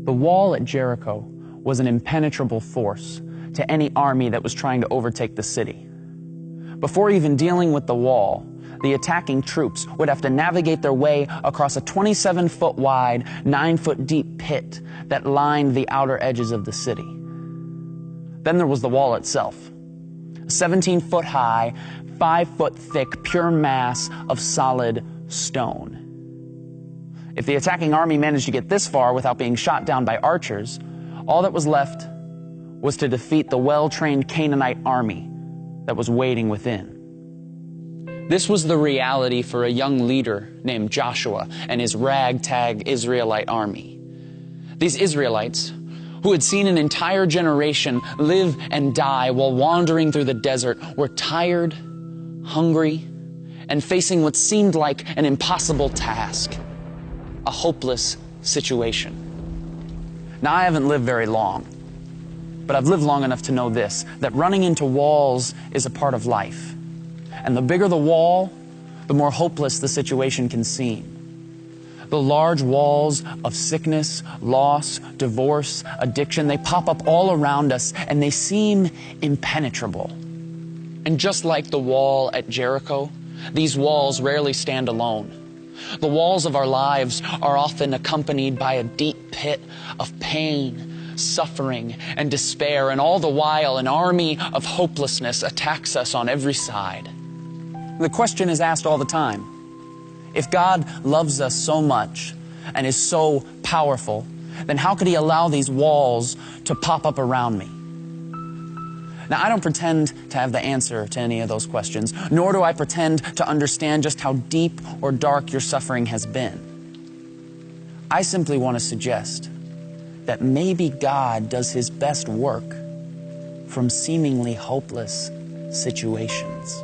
The wall at Jericho was an impenetrable force to any army that was trying to overtake the city. Before even dealing with the wall, the attacking troops would have to navigate their way across a 27-foot wide, 9-foot deep pit that lined the outer edges of the city. Then there was the wall itself, a 17-foot high, 5-foot thick, pure mass of solid stone. If the attacking army managed to get this far without being shot down by archers, all that was left was to defeat the well-trained Canaanite army that was waiting within. This was the reality for a young leader named Joshua and his ragtag Israelite army. These Israelites, who had seen an entire generation live and die while wandering through the desert, were tired, hungry, and facing what seemed like an impossible task, a hopeless situation. Now, I haven't lived very long, but I've lived long enough to know this, that running into walls is a part of life. And the bigger the wall, the more hopeless the situation can seem. The large walls of sickness, loss, divorce, addiction, they pop up all around us and they seem impenetrable. And just like the wall at Jericho, these walls rarely stand alone. The walls of our lives are often accompanied by a deep pit of pain, suffering, and despair, and all the while an army of hopelessness attacks us on every side. The question is asked all the time, if God loves us so much and is so powerful, then how could He allow these walls to pop up around me? Now, I don't pretend to have the answer to any of those questions, nor do I pretend to understand just how deep or dark your suffering has been. I simply want to suggest that maybe God does His best work from seemingly hopeless situations.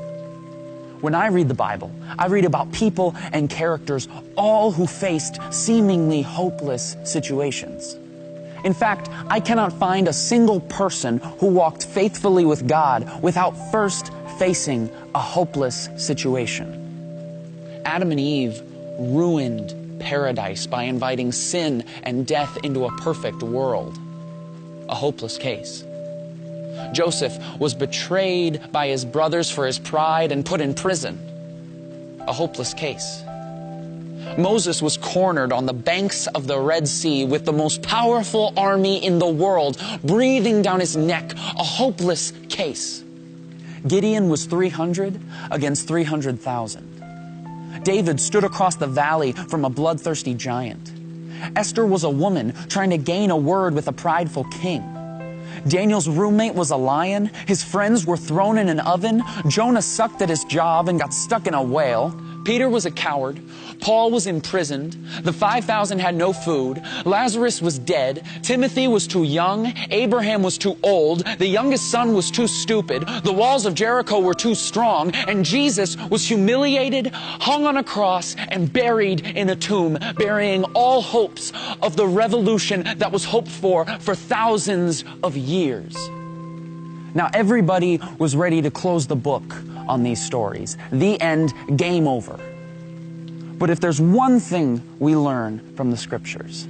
When I read the Bible, I read about people and characters, all who faced seemingly hopeless situations. In fact, I cannot find a single person who walked faithfully with God without first facing a hopeless situation. Adam and Eve ruined paradise by inviting sin and death into a perfect world. A hopeless case. Joseph was betrayed by his brothers for his pride and put in prison. A hopeless case. Moses was cornered on the banks of the Red Sea with the most powerful army in the world breathing down his neck. A hopeless case. Gideon was 300 against 300,000. David stood across the valley from a bloodthirsty giant. Esther was a woman trying to gain a word with a prideful king. Daniel's roommate was a lion. His friends were thrown in an oven. Jonah sucked at his job and got stuck in a whale. Peter was a coward. Paul was imprisoned. The 5,000 had no food. Lazarus was dead. Timothy was too young. Abraham was too old. The youngest son was too stupid. The walls of Jericho were too strong. And Jesus was humiliated, hung on a cross, and buried in a tomb, burying all hopes of the revolution that was hoped for thousands of years. Now, everybody was ready to close the book on these stories. The end, game over. But if there's one thing we learn from the Scriptures,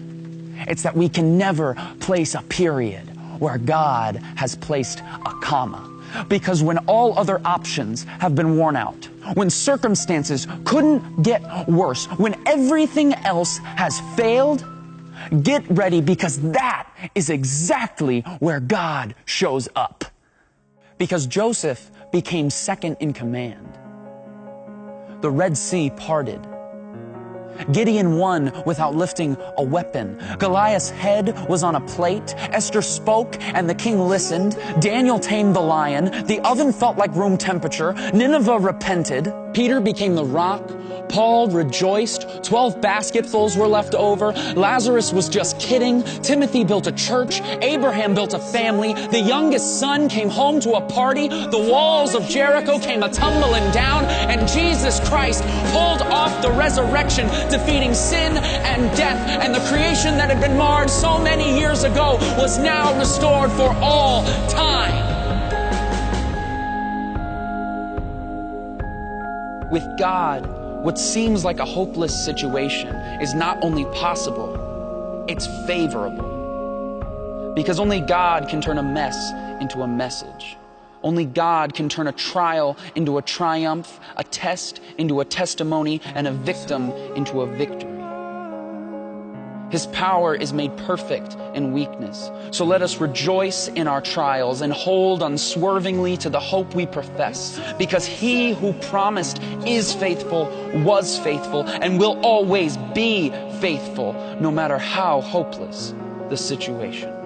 it's that we can never place a period where God has placed a comma. Because when all other options have been worn out, when circumstances couldn't get worse, when everything else has failed, get ready, because that is exactly where God shows up. Because Joseph became second in command. The Red Sea parted. Gideon won without lifting a weapon. Goliath's head was on a plate. Esther spoke and the king listened. Daniel tamed the lion. The oven felt like room temperature. Nineveh repented. Peter became the rock. Paul rejoiced. 12 basketfuls were left over. Lazarus was just kidding. Timothy built a church. Abraham built a family. The youngest son came home to a party. The walls of Jericho came a-tumbling down. And Jesus Christ pulled off the resurrection, defeating sin and death. And the creation that had been marred so many years ago was now restored for all time. With God, what seems like a hopeless situation is not only possible, it's favorable. Because only God can turn a mess into a message. Only God can turn a trial into a triumph, a test into a testimony, and a victim into a victory. His power is made perfect in weakness. So let us rejoice in our trials and hold unswervingly to the hope we profess, because He who promised is faithful, was faithful, and will always be faithful, no matter how hopeless the situation.